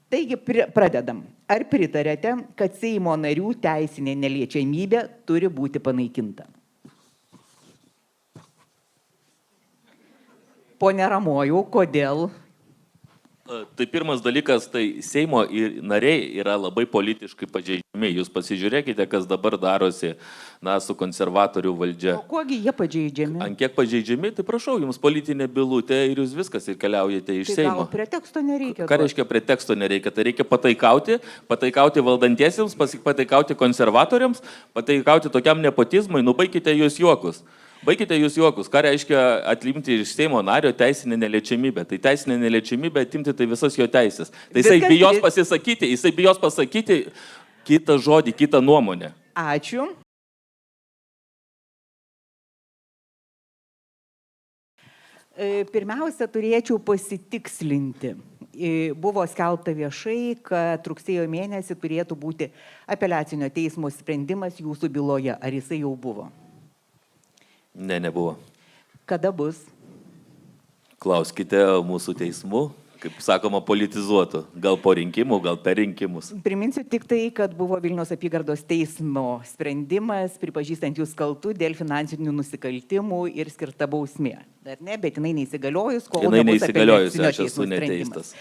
Taigi pradedam. Ar pritarėte, kad Seimo narių teisinė neliečiamybė turi būti panaikinta? Pone Ramojau, kodėl? Tai pirmas dalykas, tai Seimo nariai yra labai politiškai pažeidžiami. Jūs pasižiūrėkite, kas dabar darosi su konservatorių valdžia. O kuogi jie pažeidžiami? Ant kiek pažeidžiami, tai prašau, jums politinė bylutė ir jūs viskas ir keliaujate iš Seimo. Gal preteksto nereikia? Ką reiškia preteksto nereikia? Tai reikia pataikauti valdantiesiems, pataikauti konservatoriams, pataikauti tokiam nepotizmui, nubaikite jūs juokus. Baikite jūs juokus, ką reiškia atimti iš Seimo nario teisinę neliečiamybę. Tai teisinė neliečiamybė atimti tai visas jo teisės. Tai jisai bijos pasakyti kitą žodį, kitą nuomonę. Ačiū. Pirmiausia, turėčiau pasitikslinti. Buvo skelbta viešai, kad rugsėjo mėnesį turėtų būti apeliacinio teismo sprendimas jūsų byloje. Ar jisai jau buvo? Ne, nebuvo. Kada bus? Klauskite mūsų teismų, kaip sakoma, politizuotų. Gal po rinkimų, gal per rinkimus. Priminsiu tik tai, kad buvo Vilniaus apygardos teismo sprendimas, pripažįstant jūs kaltų dėl finansinių nusikaltimų ir skirta bausmė. Dar ne, bet jinai neįsigaliojus, kol nebus apeliacinio teismo sprendimas.